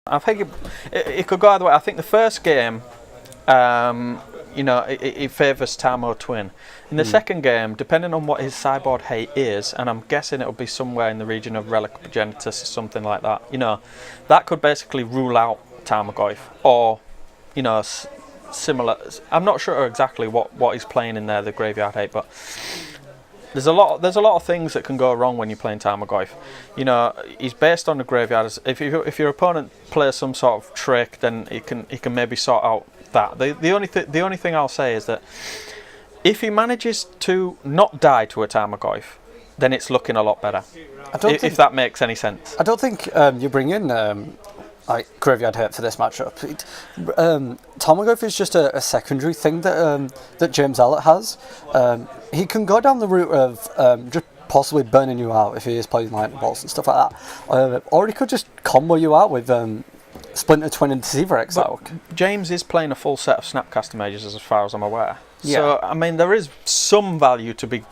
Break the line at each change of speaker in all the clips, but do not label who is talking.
I think it could go either way. I think the first game, it favours Tamo Twin. In the second game, depending on what his sideboard hate is, and I'm guessing it'll be somewhere in the region of Relic Progenitus or something like that, that could basically rule out Tarmogoyf or, similar. I'm not sure exactly what he's playing in there, the graveyard hate, but there's a lot of things that can go wrong when you're playing Tarmogoyf. He's based on the graveyard. If your opponent plays some sort of trick, then he can maybe sort out that. The only thing I'll say is that if he manages to not die to a Tarmogoyf, then it's looking a lot better. If that makes any sense.
I don't think you bring in graveyard hit for this matchup. Tarmogoyf is just a secondary thing that James Allatt has. He can go down the route of just possibly burning you out if he is playing lightning bolts and stuff like that, or he could just combo you out with Splinter Twin and Deceiver Exile.
But James is playing a full set of Snapcaster Mages as far as I'm aware.
Yeah.
So I mean, there is some value to be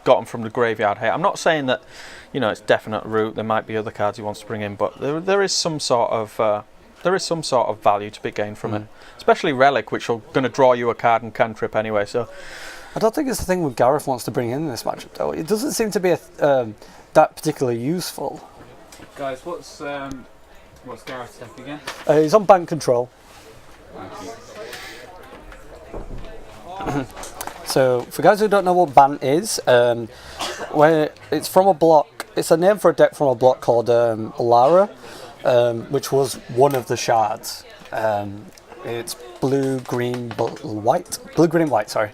gotten from the graveyard hit. I'm not saying that it's definite route. There might be other cards he wants to bring in, but there is some sort of value to be gained from it, especially Relic, which are going to draw you a card and cantrip anyway. So
I don't think it's the thing Gareth wants to bring in this matchup, though. It doesn't seem to be that particularly useful.
Guys, what's Gareth's deck again?
He's on bank control.
Thank you.
So, for guys who don't know what ban is, it's from a block. It's a name for a deck from a block called Lara, which was one of the shards. It's blue, green, white. Blue, green, white. Sorry.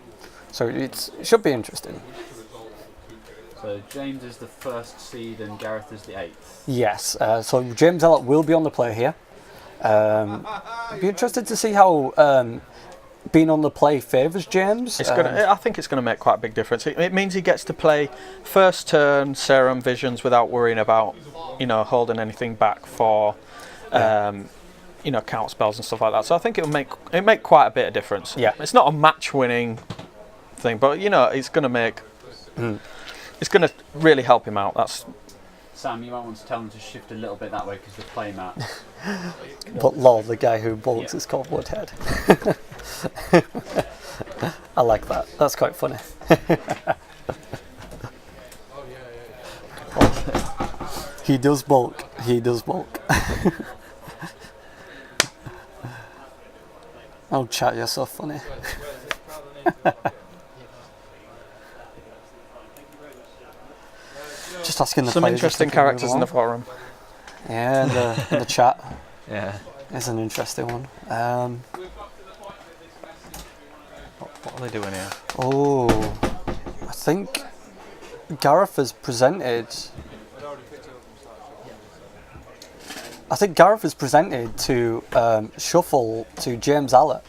So it should be interesting.
So James is the first seed and Gareth is the 8th.
Yes. So James Allatt will be on the play here. I'd be interested to see how being on the play favours James.
I think it's going to make quite a big difference. It means he gets to play first turn Serum Visions without worrying about holding anything back for count spells and stuff like that. So I think it'll make quite a bit of difference.
Yeah.
It's not a match winning thing, but it's going to make it's going to really help him out. That's
Sam, you might want to tell him to shift a little bit that way because the play mat.
But lol, the guy who bulks is called Woodhead. I like that. That's quite funny. He does bulk. He does bulk. Oh, chat, you're so funny. Just asking the
some
players
interesting characters in the forum.
Yeah, in the chat.
Yeah,
it's an interesting one.
What are they doing here?
Oh, I think Gareth has presented. To shuffle to James Allatt,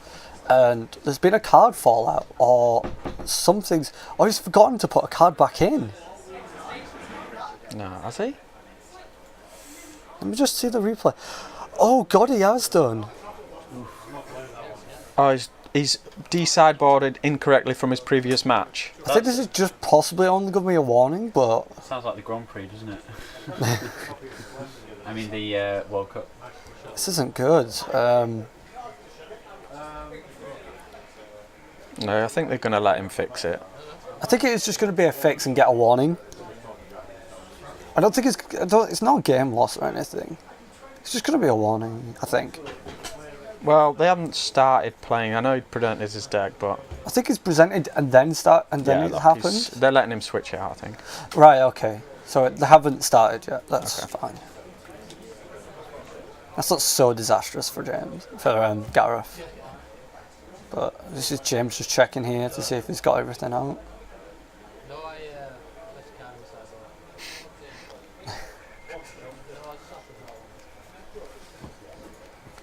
and there's been a card fallout or something's. Or he's forgotten to put a card back in.
No, has he?
Let me just see the replay. Oh God, he has done.
Oh, he's de-sideboarded incorrectly from his previous match.
I think this is just possibly only going to be a warning, but
Sounds like the Grand Prix, doesn't it? I mean the World Cup.
This isn't good.
No, I think they're going to let him fix it.
I think it's just going to be a fix and get a warning. I don't think it's not a game loss or anything. It's just going to be a warning, I think.
Well, they haven't started playing. I know he presented his deck, but
I think it's presented and then it happened.
They're letting him switch it out, I think.
Right, okay. So they haven't started yet. That's
okay.
Fine. That's not so disastrous for Gareth. But this is James just checking here to see if he's got everything out.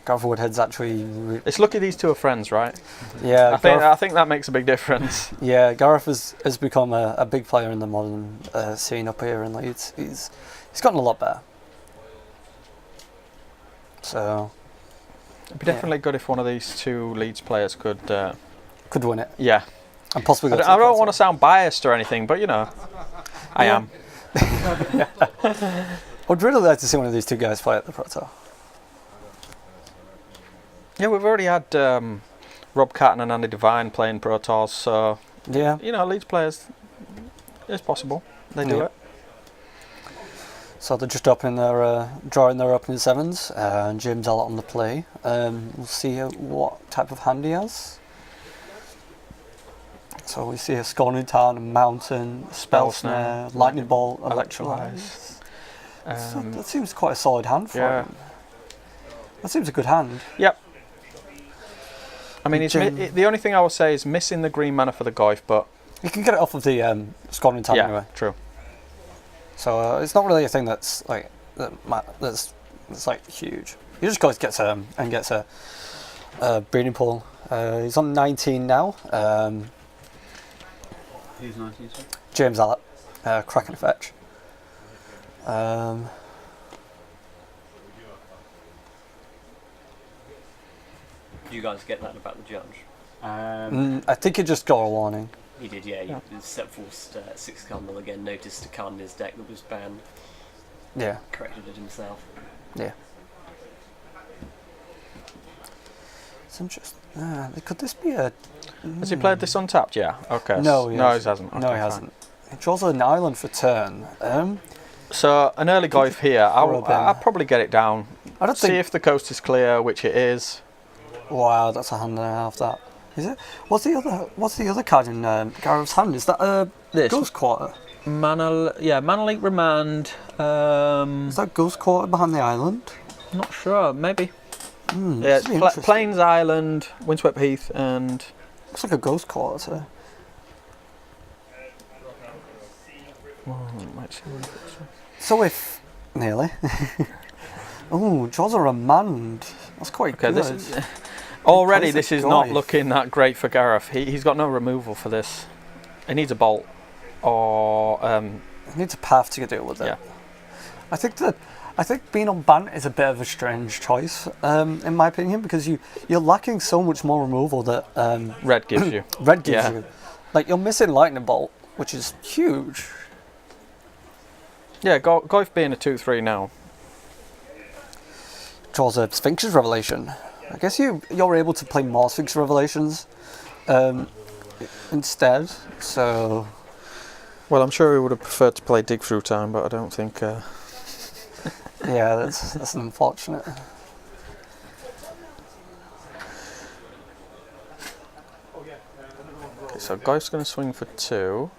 Gareth Woodhead's actually.
It's lucky these two are friends, right?
Yeah,
I think that makes a big difference.
Yeah, Gareth has become a big player in the modern scene up here in Leeds. He's gotten a lot better. So
it'd be definitely good if one of these two Leeds players could
win it.
Yeah,
and possibly.
I don't want to sound biased or anything, but I am.
I'd really like to see one of these two guys play at the Pro Tour.
Yeah, we've already had Rob Catton and Andy Devine playing Pro Tours, so
Yeah.
you know, Leeds players, it's possible they do it.
So they're just opening their drawing their opening sevens, and James Allatt on the play. We'll see what type of hand he has. So we see a Scorning Tarn, Mountain, Spell Snare, Lightning Bolt, Electrolyze. That seems quite a solid hand for him. That seems a good hand.
Yep. I mean, the only thing I will say is missing the green mana for the Goif, but
you can get it off of the Scorning Tarn anyway.
True.
So it's not really a thing that's like that's like huge. You just guys gets a breeding pool. He's on 19 now.
Who's 19, sorry?
James Allatt, cracking a fetch.
Did you guys get that about the judge?
I think he just got a warning.
He did, yeah. He set forced 6 Cardinal again, noticed a card in his deck that was banned.
Yeah.
Corrected it himself.
Yeah. It's interesting. Could this be a...
Has he played this untapped? Yeah. Okay.
No, he
hasn't.
No,
Okay,
he hasn't. He draws an island for turn.
So an early Goif here. I'll probably get it down.
I don't
See
think...
if the coast is clear, which it is.
Wow, that's a hand and a half, that. Is it? What's the other card in Gareth's hand? Is that
This?
Ghost Quarter?
Mana Leak Remand.
Is that Ghost Quarter behind the island?
Not sure. Maybe.
Yeah,
Plains Island, Windswept Heath, and
looks like a Ghost Quarter. So if nearly. Oh, draws a remand. That's quite good.
Already this is not looking that great for Gareth. He's got no removal for this. He needs a bolt or
he needs a path to deal with it.
Yeah.
I think being on Bant is a bit of a strange choice, in my opinion, because you're lacking so much more removal that
red gives you.
Red gives you. Like you're missing Lightning Bolt, which is huge.
Yeah, Goif being a 2/3 now.
Draws a Sphinx's Revelation. I guess you're able to play more Sphinx Revelations instead. So.
Well, I'm sure he would have preferred to play Dig Through Time, but I don't think.
Yeah, that's unfortunate.
Okay, so Goif's going to swing for 2.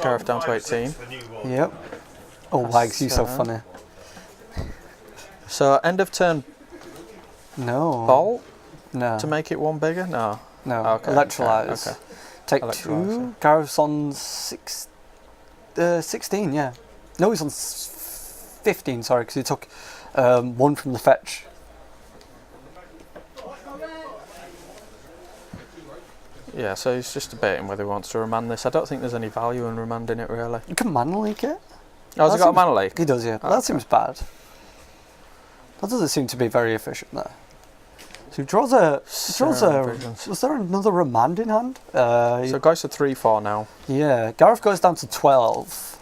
Gareth down to 18.
Yep. Oh, Wags, you're so funny.
So end of turn.
No.
Bolt?
No.
To make it one bigger? No.
No.
Okay.
Electrolyze.
Okay.
Take
Electrolyze,
2. Gareth's on 16, yeah. No, he's on 15, sorry, because he took 1 from the fetch.
Yeah, so he's just debating whether he wants to remand this. I don't think there's any value in remanding it, really.
You can mana leak it.
Oh, has he got a mana leak?
He does, yeah. That seems bad. That doesn't seem to be very efficient there. So he draws a... Was there another remand in hand?
So Goif's a 3/4 now.
Yeah, Gareth goes down to 12.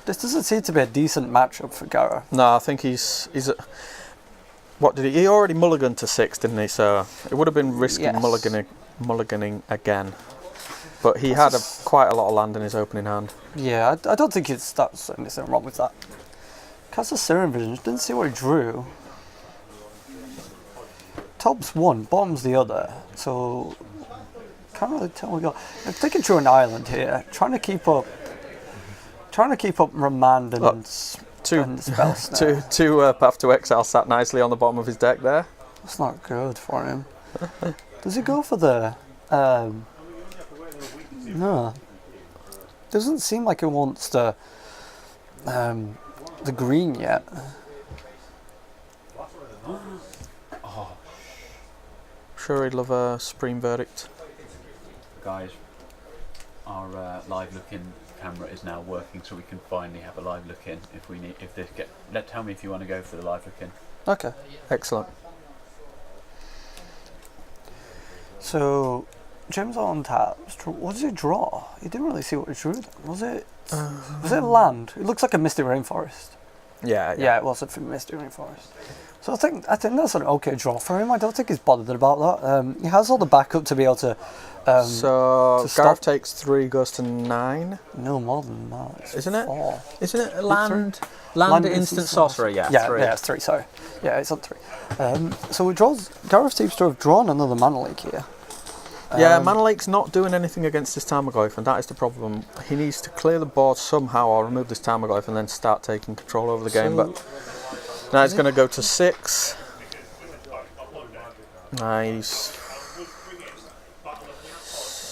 This doesn't seem to be a decent matchup for Gareth.
No, I think he's what did he already mulliganed to 6, didn't he? So it would have been risky mulliganing again. But he had quite a lot of land in his opening hand.
Yeah, I don't think that's anything wrong with that. Cast a Serum Vision, didn't see what he drew. Top's 1, bottom's the other. So can't really tell what we got. I'm thinking through an island here, trying to keep up remand and spell snare.
Two Path to Exile sat nicely on the bottom of his deck there.
That's not good for him. Does he go for the... no. Doesn't seem like he wants the green yet.
Sure he'd love a Supreme Verdict.
Guys, our live look-in camera is now working, so we can finally have a live look-in if we need. Tell me if you want to go for the live look-in.
Okay,
excellent.
So, James on taps. What does he draw? He didn't really see what he drew. Was it land? It looks like a Misty Rainforest. Yeah, it wasn't for Mr. Green Forest. So I think that's an okay draw for him. I don't think he's bothered about that. He has all the backup to be able to.
So
to
Gareth
stop.
takes 3, goes to 9.
No, more than that. It's
Isn't it?
4.
Isn't it
Land
instant sorcerer? Yeah,
Yeah,
3.
yeah, it's 3. Sorry. Yeah, it's on 3. So Gareth seems to have drawn another Mana Leak here.
Yeah, Mana Lake's not doing anything against this Tarmogoyf, and that is the problem. He needs to clear the board somehow or remove this Tarmogoyf and then start taking control over the game. But now he's going to go to 6. Nice.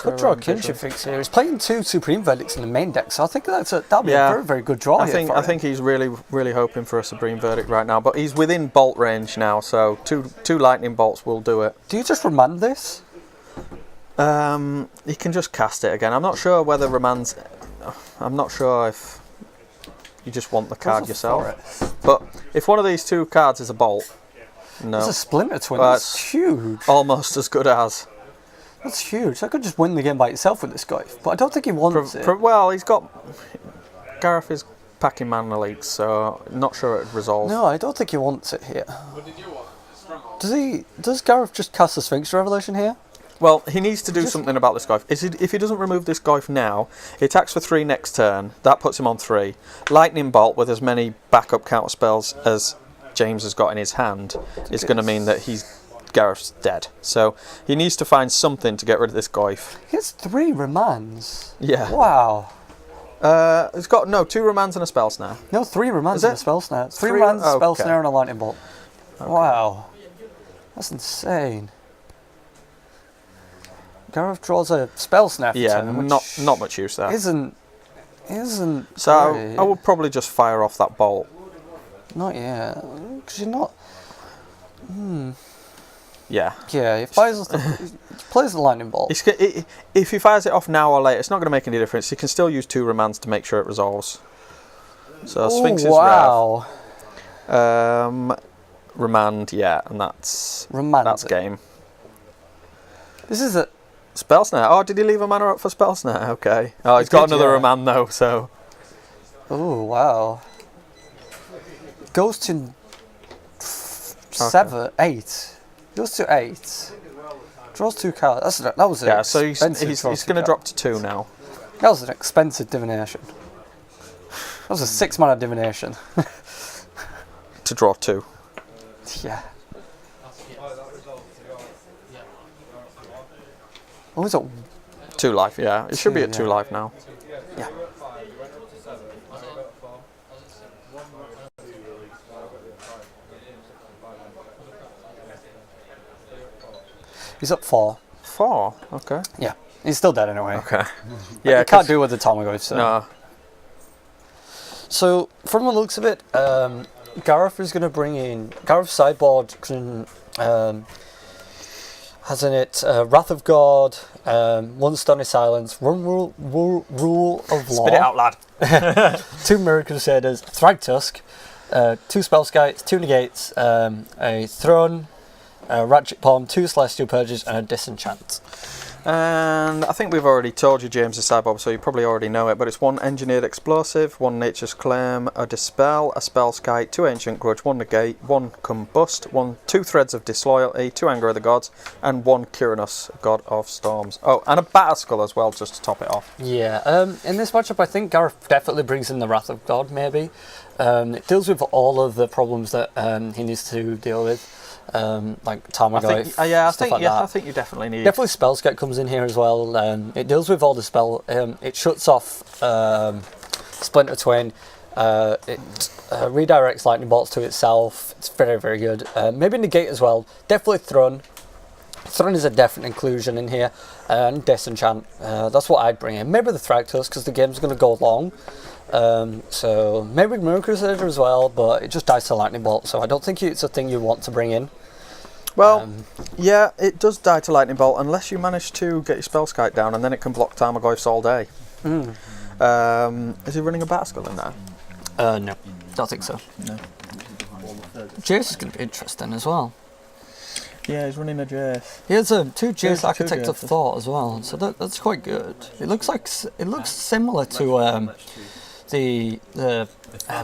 Could draw a Kinship Fix here. He's playing 2 Supreme Verdicts in the main deck, so I think that'll be a very, very good draw here for him.
I think he's really, really hoping for a Supreme Verdict right now, but he's within bolt range now, so two Lightning Bolts will do it.
Do you just remand this?
He can just cast it again. I'm not sure whether Remand's... I'm not sure if you just want the card yourself. But if one of these 2 cards is a bolt, no.
It's a Splinter Twin. That's huge.
Almost as good as.
That's huge. I could just win the game by itself with this guy, but I don't think he wants it.
Well, he's got... Gareth is packing Mana Leaks, so not sure it'd resolve.
No, I don't think he wants it here. Does Gareth just cast the Sphinx Revelation here?
Well, he needs to do something about this Goyf. If he doesn't remove this Goyf now, he attacks for 3 next turn. That puts him on 3. Lightning Bolt with as many backup counter spells as James has got in his hand is going to mean that Gareth's dead. So he needs to find something to get rid of this Goyf.
He has 3 remands.
Yeah.
Wow.
He's got 2 remands and a spell snare.
No, 3 remands and a spell snare. 3 remands, a spell snare, and a lightning bolt. Okay. Wow. That's insane. Gareth draws a spell snare for turn,
not much use there.
Isn't
so
great.
I would probably just fire off that bolt.
Not yet, because you're not.
Yeah.
Yeah, he plays the lightning bolt.
If he fires it off now or later, it's not going to make any difference. He can still use 2 remands to make sure it resolves. So Sphinx is
wow.
Remand, yeah, and that's game.
This is a
Spell Snare. Oh, did he leave a mana up for Spell Snare? Okay. Oh, he's got another remand though, so.
Oh wow. Goes to 7, 8. Goes to 8. Draws 2 cards. That was
yeah. So he's going to drop to 2 now.
That was an expensive divination. That was a 6 mana divination.
To draw 2.
Yeah. Oh, is it
2 life? Yeah, it should be at 2 life now.
Yeah. He's up 4.
4? Okay.
Yeah. He's still dead anyway.
Okay. Yeah.
You can't do with the Tarmogoyf, so.
No.
So, from the looks of it, Gareth is going to bring in... Gareth's sideboard has in it Wrath of God, 1 Stony Silence, 1 Rule of Law.
Spit it out, lad.
2 Mirror Crusaders, Thragtusk, 2 Spell Skites, 2 Negates, a Throne, a Ratchet Palm, 2 Celestial Purges, and a Disenchant.
And I think we've already told you James's sideboard, so you probably already know it, but it's 1 Engineered Explosive, 1 Nature's Claim, a Dispel, a Spellskite, 2 Ancient Grudge, 1 Negate, 1 Combust, 2 Threads of Disloyalty, 2 Anger of the Gods, and 1 Kyranos, God of Storms. Oh, and a Batterskull as well, just to top it off.
Yeah, in this matchup I think Gareth definitely brings in the Wrath of God, maybe. It deals with all of the problems that he needs to deal with. Like Tarmogoyf,
I think you definitely need.
Definitely Spellskite comes in here as well. It deals with all the spell. It shuts off Splinter Twin. It redirects lightning bolts to itself. It's very, very good. Maybe Negate as well. Definitely Throne. Throne is a definite inclusion in here. And Disenchant. That's what I'd bring in. Maybe the Thragtusk because the game's going to go long. So maybe Mirror Crusader as well, but it just dies to Lightning Bolt, so I don't think it's a thing you want to bring in.
Well, yeah, it does die to Lightning Bolt unless you manage to get your Spellskite down, and then it can block Tarmogoyfs all day. Is he running a Batterskull in there?
No, don't think so.
No.
Jace is going to be interesting as well.
Yeah, he's running a Jace.
He has 2 Jace
Yeah,
Architect
2
of Thought as well, so that's quite good. It looks similar to the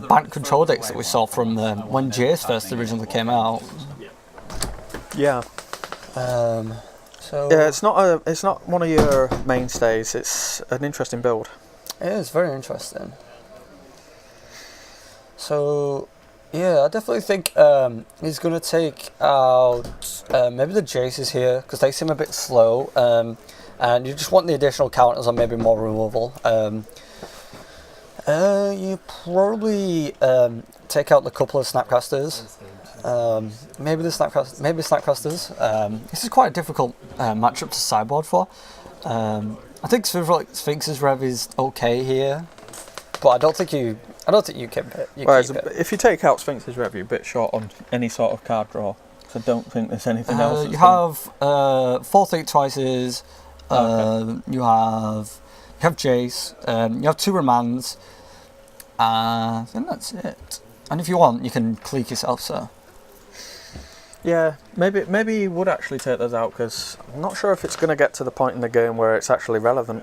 bank control decks that we saw from when Jace first originally came out.
Yeah.
So
Yeah, it's not one of your mainstays. It's an interesting build.
it is very interesting. So yeah, I definitely think he's going to take out maybe the Jaces here because they seem a bit slow, and you just want the additional counters on maybe more removal. You probably take out the couple of Snapcasters. Maybe Snapcasters. This is quite a difficult matchup to sideboard for. I think Sphinx's Rev is okay here, but I don't think you keep it.
Whereas if you take out Sphinx's Rev, you're a bit short on any sort of card draw. So I don't think there's anything else.
You have 4 Think Twices.
Okay.
You have Jace. You have 2 Remands. I think that's it. And if you want, you can clique yourself, sir.
Yeah, maybe you would actually take those out because I'm not sure if it's going to get to the point in the game where it's actually relevant.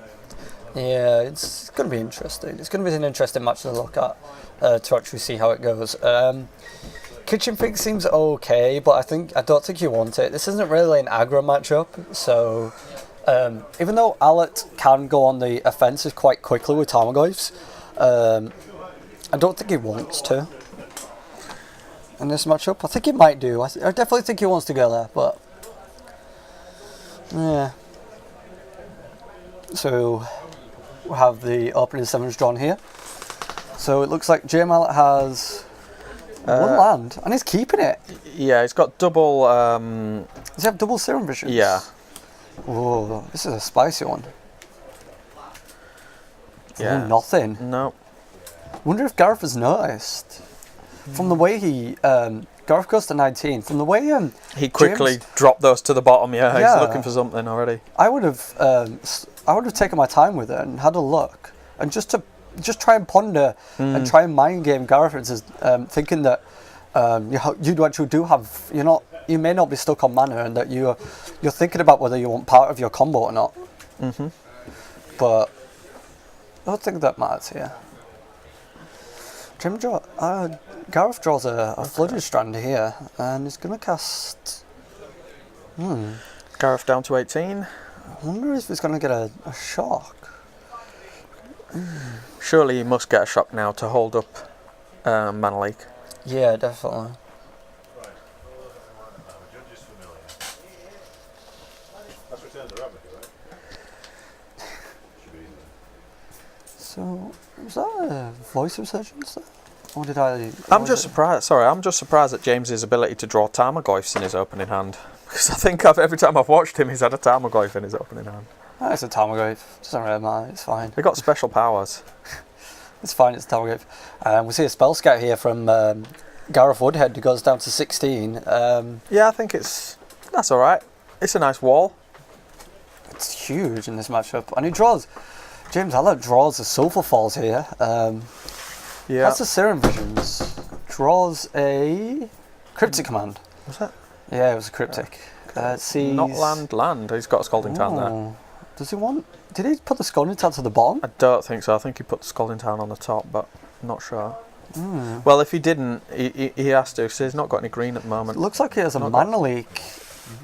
Yeah, it's going to be interesting. It's going to be an interesting match to look at to actually see how it goes. Kitchen Fix seems okay, but I don't think you want it. This isn't really an aggro matchup, so even though Allatt can go on the offensive quite quickly with Tarmogoyfs, I don't think he wants to in this matchup. I think he might do. I definitely think he wants to go there, but yeah. So we have the opening 7s drawn here. So it looks like James Allatt has 1 land, and he's keeping it.
Yeah, he's got double.
Does he have double Serum Visions?
Yeah.
Oh, this is a spicy one.
Yeah.
Oh, nothing.
No.
Wonder if Gareth has noticed. From the way he Gareth goes to 19. From the way
he quickly dropped those to the bottom. Yeah, he's looking for something already.
I would have taken my time with it and had a look, and just try and ponder and try and mind game Gareth into thinking that you actually do have you may not be stuck on mana, and that you're thinking about whether you want part of your combo or not.
Mm-hmm.
But I don't think that matters here. Gareth draws a Flooded Strand here, and he's going to cast...
Gareth down to 18.
I wonder if he's going to get a shock.
Surely he must get a shock now to hold up Mana Leak.
Yeah, definitely. So, was that a voice resurgence there? Or did I...
I'm just surprised at James's ability to draw Tarmogoyfs in his opening hand. Because I think every time I've watched him, he's had a Tarmogoyf in his opening hand.
It's a Tarmogoyf. Doesn't really matter, it's fine.
They got special powers.
It's fine, it's a Tarmogoyf. We see a Spell Scout here from Gareth Woodhead, who goes down to 16.
Yeah, I think that's alright. It's a nice wall.
It's huge in this matchup. And he draws... James Allatt draws the Sulphur Falls here.
Yeah.
That's the Serum Visions. Draws a Cryptic Command.
Was that?
Yeah, it was a Cryptic. Sees...
Not land. He's got a Scalding Tarn there.
Does he want... Did he put the Scalding Tarn to the bottom?
I don't think so. I think he put the Scalding Tarn on the top, but I'm not sure. Well, if he didn't, he has to, because he's not got any green at the moment.
It looks like he has a Mana Leak,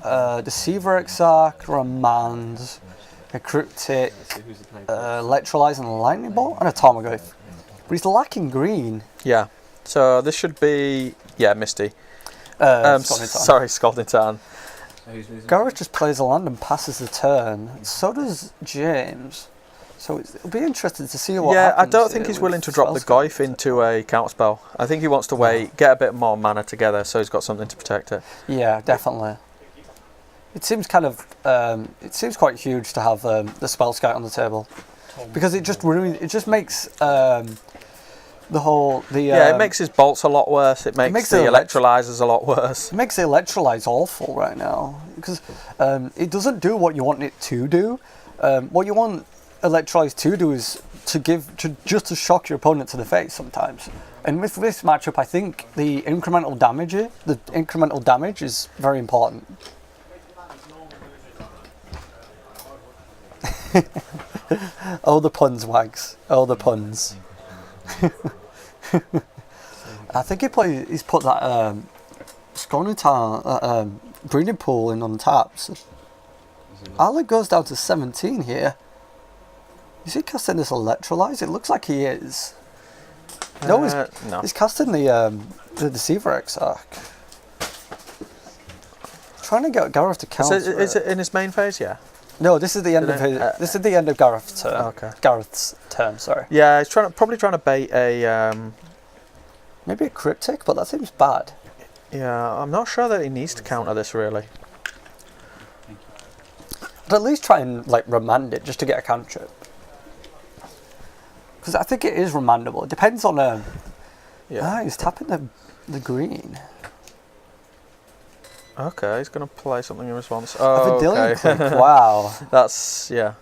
Deceiver Exarch, Remand, a Cryptic, Electrolyze and a Lightning Bolt, and a Tarmogoyf. But he's lacking green.
Yeah. So this should be... Yeah, Misty. Scalding Tarn.
Gareth just plays a land and passes the turn. So does James. So it'll be interesting to see what happens.
I don't think he's willing to drop the Goyf into a counterspell. I think he wants to wait, get a bit more mana together, so he's got something to protect it.
Yeah, definitely. It seems kind of... it seems quite huge to have the Spell Scout on the table. Because it just makes... it
makes his bolts a lot worse. It makes the electrolyzers a lot worse.
It makes the electrolytes awful right now because it doesn't do what you want it to do. What you want electrolytes to do is to shock your opponent to the face sometimes. And with this matchup, I think the incremental damage is very important. Oh, the puns, Wags. Oh, the puns. I think he's put that Skonitar breeding pool in on taps. Allatt goes down to 17 here. Is he casting this electrolyze? It looks like he is. No, he's casting the Deceiver Exarch. Trying to get Gareth to counter.
Is it in his main phase? Yeah.
No, this is the end of his. This is the end of Gareth's turn.
Okay.
Gareth's turn. Sorry.
Yeah, he's probably trying to bait a.
Maybe a cryptic, but that seems bad.
Yeah, I'm not sure that he needs to counter this really.
But at least try and like remand it just to get a cantrip. Because I think it is remandable. It depends on he's tapping the green.
Okay, he's going to play something in response.
A
Oh,
Vidillion
okay.
Click, wow.
That's, yeah.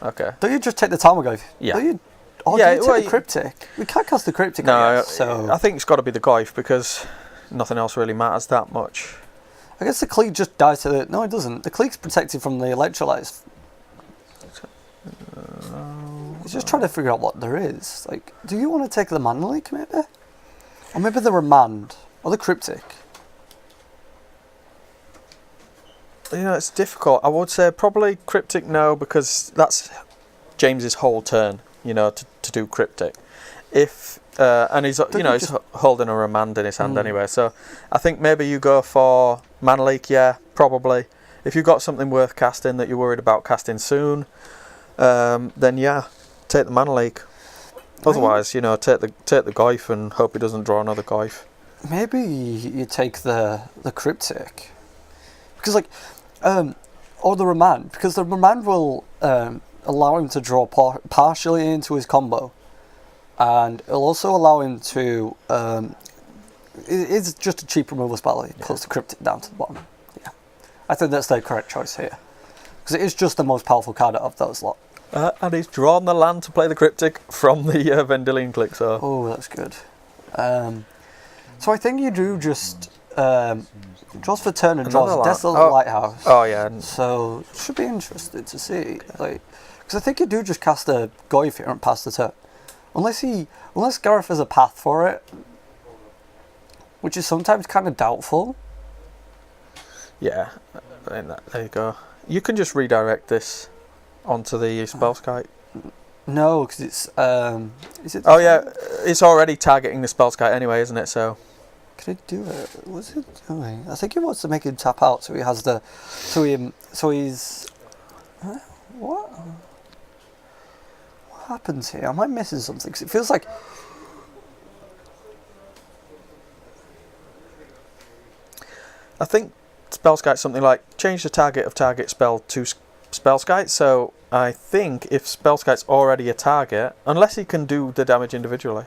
Okay.
Don't you just take the Tarmogoyf?
Yeah.
Don't you, do you take the Cryptic? We can't cast the Cryptic,
No,
I guess, so...
I think it's got to be the Goyf because nothing else really matters that much.
I guess the Cleek just dies to the... No, it doesn't. The Cleek's protected from the Electrolytes. He's just trying to figure out what there is. Like, do you want to take the Mana Leak, maybe? Or maybe the Remand? Or the Cryptic?
You know, it's difficult. I would say probably Cryptic no, because that's James's whole turn, you know, to do Cryptic. If and he's he's holding a Remand in his hand anyway, so I think maybe you go for Mana Leak, yeah, probably. If you've got something worth casting that you're worried about casting soon, then yeah, take the Mana Leak. Otherwise, you know, take the Goyf and hope he doesn't draw another Goyf.
Maybe you take the Cryptic. Because like or the Remand, because the Remand will allow him to draw partially into his combo, and it'll also allow him to it's just a cheap removal spell. It pulls the Cryptic down to the bottom. Yeah, I think that's the correct choice here, because it is just the most powerful card of those lot.
And he's drawn the land to play the Cryptic from the Vendilion Click, so...
Oh, that's good. So I think you do just... draws for turn and draws Desolate Lighthouse.
Oh, yeah.
So, should be interested to see. Like, because I think you do just cast a Goyf here and pass the turn. Unless Gareth has a path for it, which is sometimes kind of doubtful.
Yeah, there you go. You can just redirect this onto the Spellskite.
No, because it's is it?
Oh yeah, it's already targeting the Spellskite anyway, isn't it? So
can it do it? What's it doing? I think he wants to make him tap out, so he has the, so he's. What happens here? Am I missing something? 'Cause it feels like.
I think Spellskite's something like change the target of target spell to Spellskite. So I think if Spellskite's already a target, unless he can do the damage individually.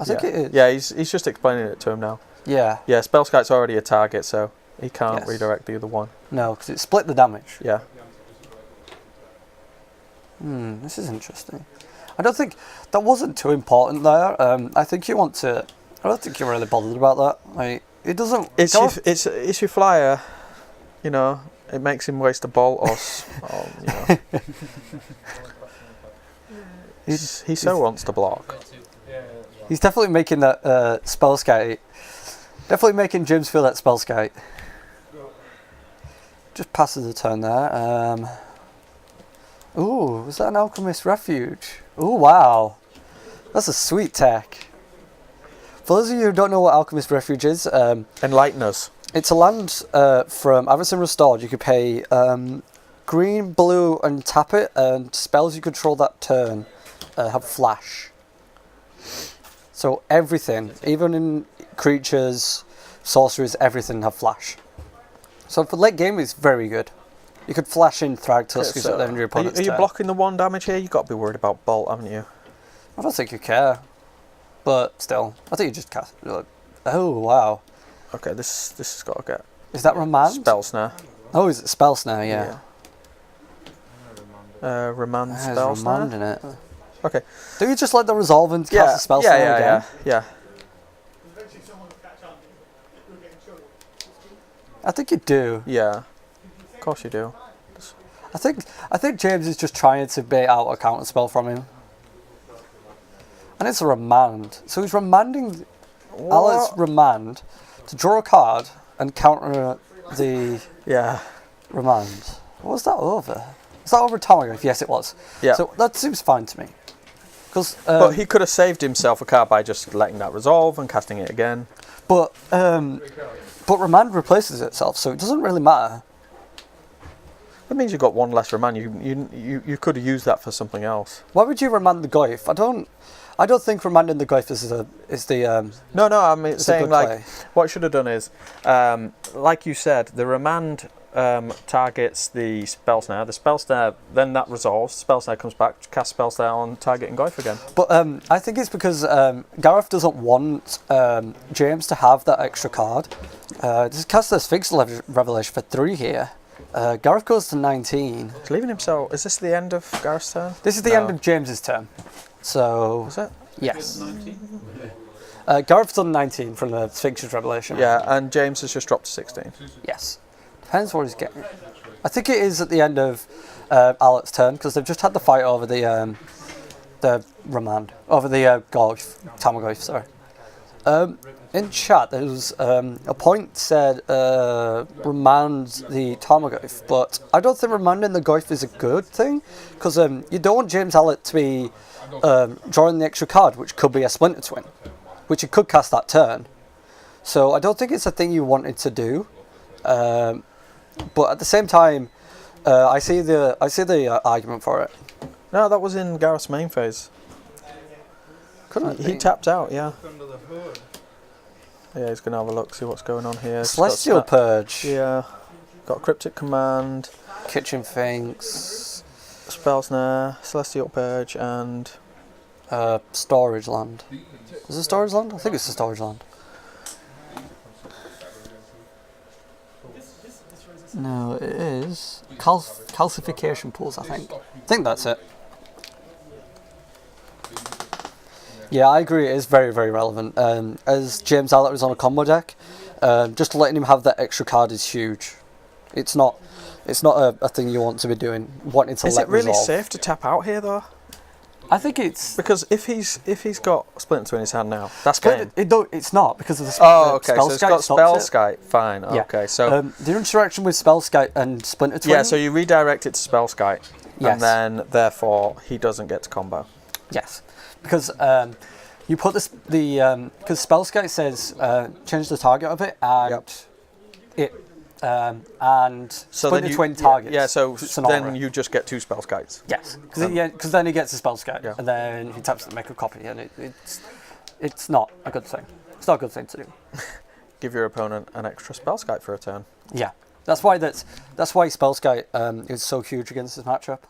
I think it is.
Yeah, he's just explaining it to him now.
Yeah.
Yeah, Spellskite's already a target, so he can't redirect the other one.
No, because it split the damage.
Yeah.
This is interesting. I don't think that wasn't too important there. I think you want to. I don't think you're really bothered about that. Like, it doesn't.
It's your flyer. You know, it makes him waste a bolt or you know. He so wants to block.
He's definitely making that Spellskite. Definitely making James feel that Spellskite. Just passes the turn there. Ooh, was that an Alchemist Refuge? Ooh, wow. That's a sweet tech. For those of you who don't know what Alchemist Refuge is,
Enlighten us.
it's a land from Avacyn Restored. You could pay green, blue, and tap it, and spells you control that turn have flash. So everything, even in creatures, sorceries, everything have flash. So for late game, it's very good. You could flash in Thragtusks at the end of your opponent's
Are you
turn.
blocking the 1 damage here? You've got to be worried about Bolt, haven't you?
I don't think you care. But still, I think you just cast. Like, oh, wow.
Okay, this has got to get...
Is that Remand?
Spell Snare.
Oh, is it Spell Snare? Yeah.
Remand
There's
Spell Snare.
Remand in it.
Okay.
Do you just let the resolve and cast a Spell Snare again?
Yeah.
I think you do.
Yeah. Of course you do.
I think James is just trying to bait out a counter spell from him. And it's a remand. So he's remanding Allatt's
What?
remand to draw a card and counter the
Yeah.
remand. Was that over? Was that over Tamagotchi? Yes, it was.
Yeah.
So that seems fine to me. Because
But he could have saved himself a card by just letting that resolve and casting it again.
but remand replaces itself, so it doesn't really matter.
That means you've got one less remand. You could have used that for something else.
Why would you remand the Goyf? I don't think remanding the Goyf is the
No, I mean
It's a
saying
good
like
play.
what you should have done is, like you said, the remand targets the spell snare. The spell snare then that resolves. Spell snare comes back, cast spell snare on target and Goyf again.
But I think it's because Gareth doesn't want James to have that extra card. Just cast the Sphinx Revelation for 3 here. Gareth goes to 19.
He's leaving himself. Is this the end of Gareth's turn?
This is the end of James's turn. So
Is it?
yes,
19.
Gareth's done 19 from the Sphinx's Revelation.
Yeah, and James has just dropped to 16.
Yes, depends what he's getting. I think it is at the end of Allatt's turn because they've just had the fight over the remand over the Tamagotchi. Sorry. In chat, there was a point said remand the Tamagotchi, but I don't think remanding the Goyf is a good thing because you don't want James Allatt to be drawing the extra card, which could be a Splinter Twin, which you could cast that turn. So I don't think it's a thing you wanted to do. But at the same time, I see the argument for it.
No, that was in Gareth's main phase.
Couldn't it
He
be?
tapped out, yeah. Yeah, he's going to have a look, see what's going on here. It's got
Celestial
snap-
Purge,
Yeah. Got Cryptic Command,
Kitchen Finks,
Spell Snare, Celestial Purge, and...
Storage Land. Is it Storage Land? I think it's the Storage Land. No, it is calcification pools. I think that's it. Yeah, I agree. It is very, very relevant. As James Allatt was on a combo deck, just letting him have that extra card is huge. It's not a thing you want to be doing. Wanting to
Is
let
it really
resolve.
safe to tap out here, though?
I think it's.
Because if he's got Splinter in his hand now, that's game.
It's not because of the
Oh, okay,
spell
so it's
Skite
got
stops
Spell
it.
Skite, fine,
Yeah.
okay, so...
the interaction with Spell Skite and Splinter Twin.
yeah, so you redirect it to Spell Skite,
Yes.
and then, therefore, he doesn't get to combo.
Yes, because you put this because Spell Skite says change the target of it and
Yep.
it and
So
Splinter
then you,
Twin targets.
Yeah, so
Sonora.
then you just get 2 Spell Skites.
Yes, because then he gets a Spell Skite
Yeah.
and then he taps to make a copy, and it's not a good thing. It's not a good thing to do.
Give your opponent an extra Spell Skite for a turn.
Yeah, that's why Spell Skite is so huge against this matchup.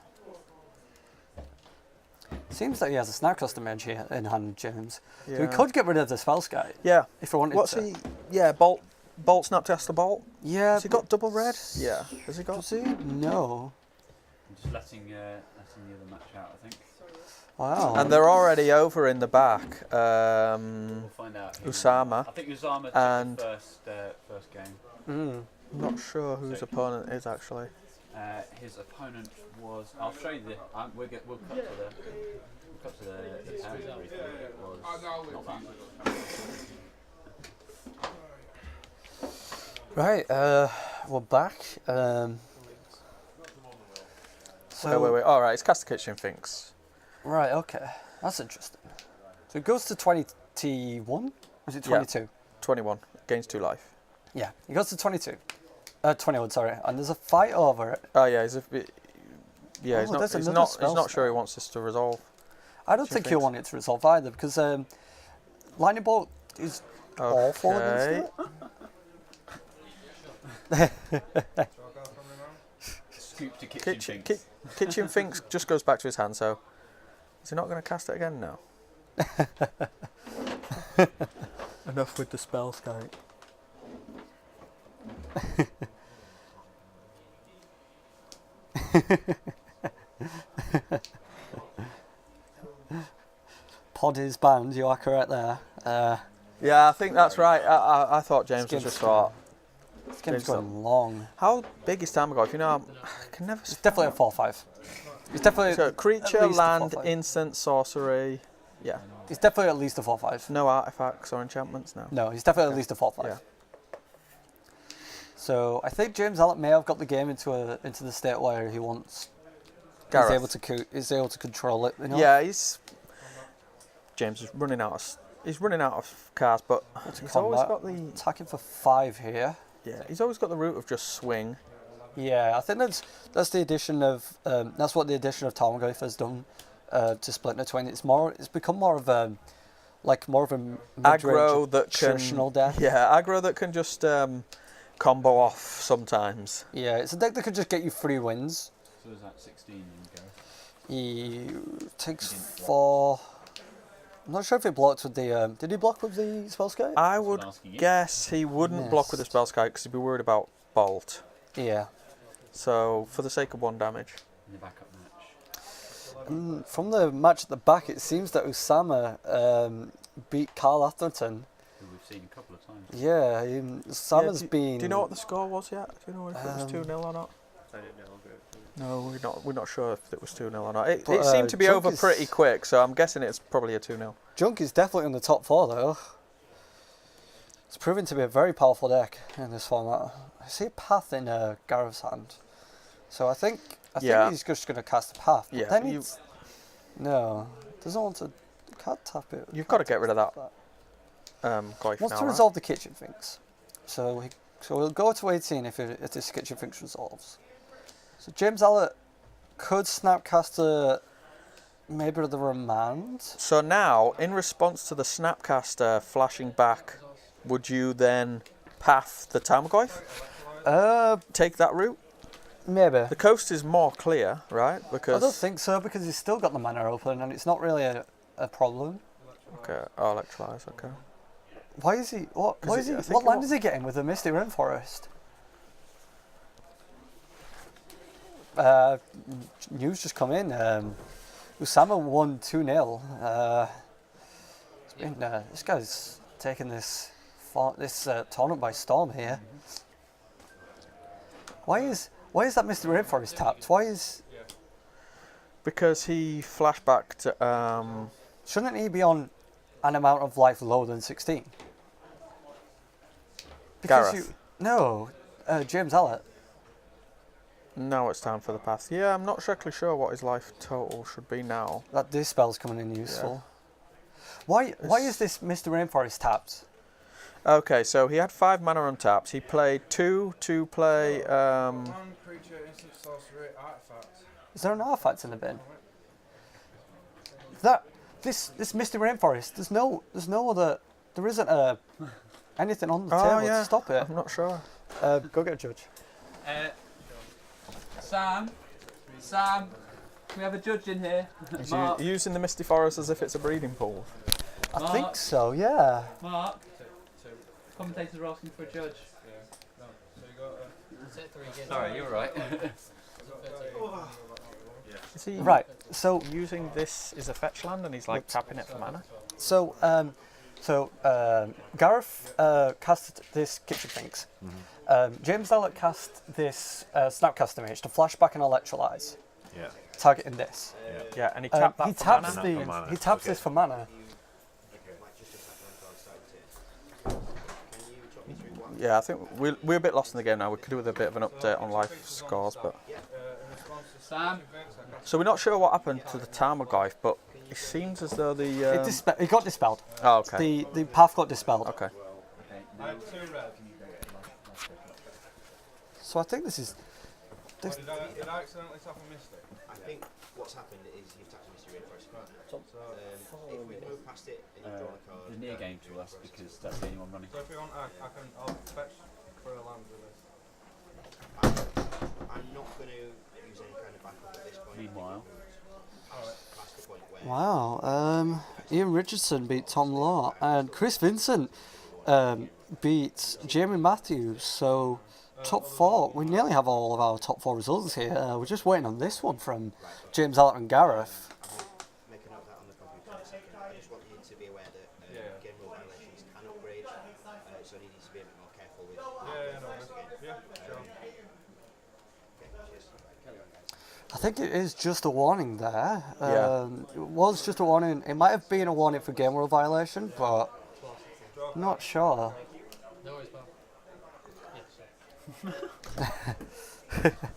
Seems that he has a Snarkcaster Mage here in hand, James. So we
Yeah.
could get rid of the Spell Skite
Yeah.
if we wanted
What's
to.
he... Yeah, Bolt Snapcaster Bolt.
Yeah.
Has he got double red? Yeah. Has he got...
Does he? No.
I'm just letting the other match out, I think.
Wow.
And they're already over in the back.
We'll find out.
Usama.
I think Usama took
And-
the first game.
Mm.
I'm not sure who his opponent is, actually.
His opponent was. I'll show you the. We'll cut to the parry briefly. It was not that.
Right, we're back. So
Wait. Alright, it's Cast the Kitchen Finks.
right, okay, that's interesting. So it goes to 21. Or is it
Yeah.
22?
21. Gains 2 life.
Yeah, it goes to 22. 21, sorry. And there's a fight over it.
Oh, yeah, he's a bit... Yeah,
Oh, there's
he's
another
not
spell
sure he wants this to resolve.
I don't
Two
think he'll
things.
want it to resolve either because Lightning Bolt is awful against
Okay.
it.
Scoop to kitchen.
Kitchen Finks just goes back to his hand, so... Is he not going to cast it again? No. Enough with the Spell Skite.
Pod is banned, you are correct there.
Yeah, I think that's right. I thought James was just thought...
This game's
James
going long.
How big is Tamagotchi? You know, I can never...
It's definitely a 4-5. It's definitely
So,
at
creature,
least a
land,
4-5.
instant, sorcery... Yeah.
He's definitely at least a 4/5.
No artifacts or enchantments now.
No, he's definitely at least a 4/5.
Yeah.
So I think James Allatt may have got the game into the state where he wants.
Gareth.
He's able to control it. You know?
Yeah, James is running out of cards, but he's always got the
attacking for 5 here.
Yeah, he's always got the route of just swing.
Yeah, I think that's the addition of that's what the addition of Tarmogoyf has done to Splinter Twin. It's become more of a
aggro that
traditional deck.
Yeah, aggro that can just combo off sometimes.
Yeah, it's a deck that could just get you 3 wins.
So is that 16 in go?
He takes 4. I'm not sure if he blocked with the. Did he block with the Spellscape?
I would guess he wouldn't block with the Spellscape because he'd be worried about Bolt.
Yeah.
So, for the sake of 1 damage.
In the backup match.
From the match at the back, it seems that Usama beat Carl Atherton.
Who we've seen a couple of times.
Yeah, Usama's been.
Do you know what the score was yet? Do you know if it was 2-0 or not?
I don't know.
No, we're not sure if it was 2-0 or not. It seemed to be over pretty quick, so I'm guessing it's probably a 2-0.
Junk is definitely in the top 4 though. It's proven to be a very powerful deck in this format. I see a Path in Gareth's hand, so I think he's just going to cast a Path. But then doesn't want to. Can't tap it.
You've got to get rid of that. Goyf
Wants
now,
to
right?
resolve the Kitchen Finks, so we'll go to 18 if this Kitchen Finks resolves. So James Allatt could Snapcaster maybe the Remand.
So now, in response to the Snapcaster flashing back, would you then path the Tarmogoyf? Take that route?
Maybe.
The coast is more clear, right? Because
I don't think so, because he's still got the mana open and it's not really a problem.
Okay, electrolyze, okay.
Why is he... What land is he getting with the Misty Rainforest? News just come in. Usama won 2-0. This guy's taking this tournament by storm here. Why is that Mr. Rainforest tapped?
Because he flashbacked.
Shouldn't he be on an amount of life lower than 16?
Gareth.
James Allatt.
Now it's time for the path. Yeah, I'm not exactly sure what his life total should be now.
That Dispel's coming in useful. Yeah. Why is this Mr. Rainforest tapped?
Okay, so he had 5 mana untapped. He played 2 to play.
One creature, instant sorcery, artifact.
Is there an artifact in the bin? This Mr. Rainforest. There isn't anything on the table to stop it.
I'm not sure.
Go get a judge.
Sam, can we have a judge in here?
He's using the Misty Forest as if it's a breeding pool.
I think so, yeah.
Mark, commentators are asking for a judge.
Sorry, you're right.
Is he
Right, so
using this as a fetch land and he's like tapping it for mana?
Gareth cast this Kitchen Finks. James Allatt cast this Snapcaster Mage to flash back and electrolyze.
Yeah.
Targeting this.
Yeah, and he tapped that
He
for
taps
mana.
He taps this for mana.
Yeah, I think we're a bit lost in the game now. We could do with a bit of an update on life scores, but
Sam,
so we're not sure what happened to the Tarmogoyf, but it seems as though the
It got dispelled.
oh, okay.
The path got dispelled.
Okay.
So I think this is.
Did I accidentally tap a Mystic?
I think what's happened is you've tapped a Mystery Rainforest card. If we move past it and you draw a card...
The near game to us because that's the only one running.
So if you want, I'll fetch for a land with this.
I'm not going to use any kind of backup at this point.
Meanwhile,
Past the point where...
Wow. Ian Richardson beat Tom Law and Chris Vincent beat Jamie Matthews. So top 4. We nearly have all of our top 4 results here. We're just waiting on this one from James Allatt and Gareth.
Make a note of that on the computer in a second. I just want you to be aware that game rule violations can upgrade, so you need to be a bit more careful with
Yeah, sure.
Okay, cheers.
I think it is just a warning there.
Yeah.
It was just a warning. It might have been a warning for game rule violation, but not sure.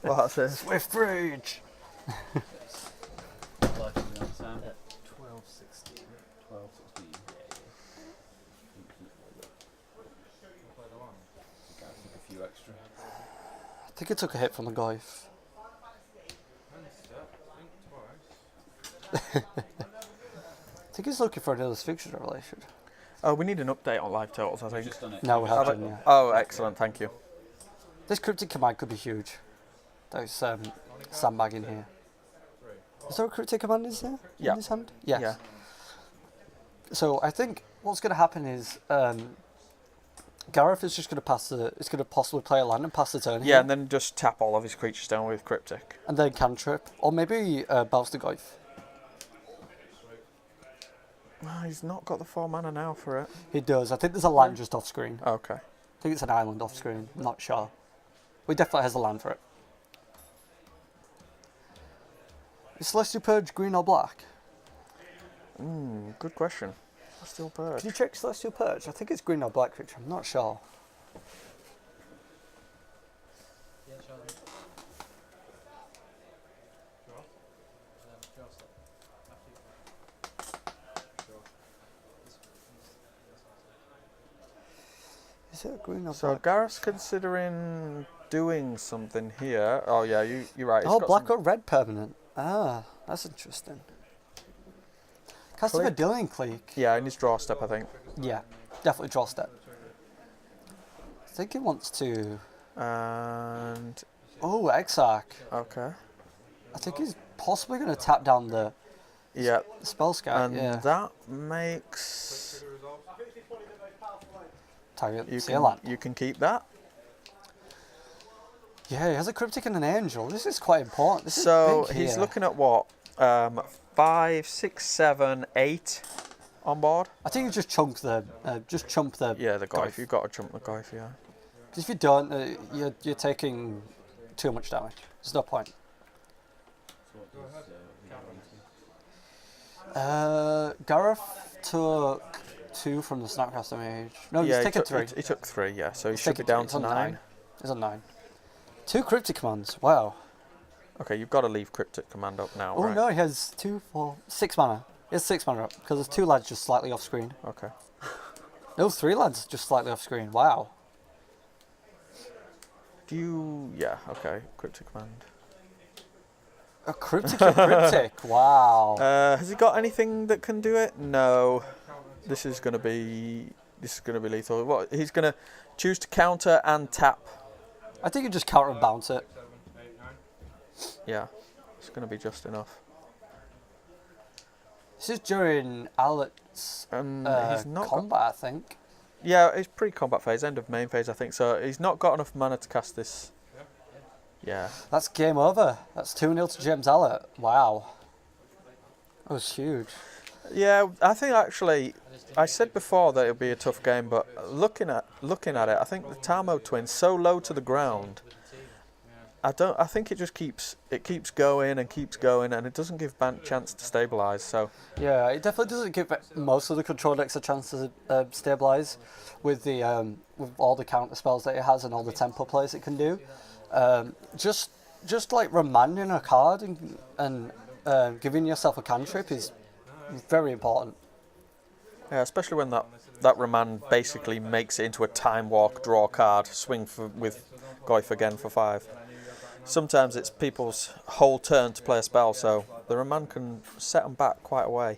What's this?
Swift Bridge.
Life is on Sam.
12-16.
12-16. A few extra.
I think it took a hit from the Goif. I think he's looking for another fixture revelation.
Oh, we need an update on live totals, I think.
Just done it.
No, we
Have
haven't.
it?
Yeah.
Oh, excellent, thank you.
This cryptic command could be huge. There's sandbag in here. Is there a cryptic command in there?
Yeah.
In his hand? Yes.
Yeah.
So I think what's going to happen is Gareth is just going to pass the. It's going to possibly play a land and pass the turn.
Yeah,
here,
and then just tap all of his creatures down with Cryptic.
and then cantrip, or maybe bounce the Goif.
Oh, he's not got the 4 mana now for it.
He does. I think there's a land just off screen.
Okay.
I think it's an island off screen. I'm not sure. He definitely has a land for it. Is Celestial Purge green or black?
Good question. Still Purge.
Can you check Celestial Purge? I think it's green or black creature. I'm not sure. Is it green or
So
black?
Gareth's considering doing something here. Oh yeah, you're right. It's
Oh,
got
black
some-
or red permanent. Ah, that's interesting. Cast of a
Click.
Dillion Clique.
Yeah, in his draw step, I think.
Yeah, definitely draw step. I think he wants to.
And
Oh, Exarch.
okay.
I think he's possibly going to tap down the
Yeah,
spell scout.
and
Yeah.
that makes
Target
you
Seal Land.
can keep that.
Yeah, he has a cryptic and an angel. This is quite important. This
So
is big
he's
here.
looking at what? 5, 6, 7, 8 on board.
I think you just chump the.
Yeah, the Goif.
Goif.
You've got to jump the Goif, yeah.
'Cause if you don't, you're taking too much damage. There's no point. Gareth took 2 from the Snapcaster Mage. No,
Yeah,
he's taken 3.
He took 3, yeah. So he
He's
should be
taken
down
it's
to
on
9.
He's on 9. 2 cryptic commands. Wow.
Okay, you've got to leave Cryptic Command up now,
Oh
right?
no, he has 2, 4, 6 mana. He has 6 mana up because there's 2 lads just slightly off screen.
Okay.
No, 3 lads just slightly off screen. Wow.
Do you... Yeah, okay. Cryptic Command.
A cryptic and cryptic. Wow.
Has he got anything that can do it? No. This is going to be lethal. What? He's going to choose to counter and tap.
I think you just counter and bounce it.
Yeah. It's going to be just enough.
This is during Allatt's
He's not got,
combat, I think.
yeah, it's pre-combat phase, end of main phase, I think. So he's not got enough mana to cast this. Yeah.
That's game over. That's 2-0 to James Allatt. Wow. That was huge.
Yeah, I think actually, I said before that it would be a tough game, but looking at it, I think the Tamo twins so low to the ground. I think it just keeps going, and it doesn't give Bant chance to stabilise. So
Yeah, it definitely doesn't give most of the control decks a chance to stabilise with the with all the counter spells that it has and all the tempo plays it can do. Just like remanding a card and giving yourself a cantrip is very important.
yeah, especially when that remand basically makes it into a time walk, draw card, swing with Goif again for 5. Sometimes it's people's whole turn to play a spell, so the remand can set them back quite a way.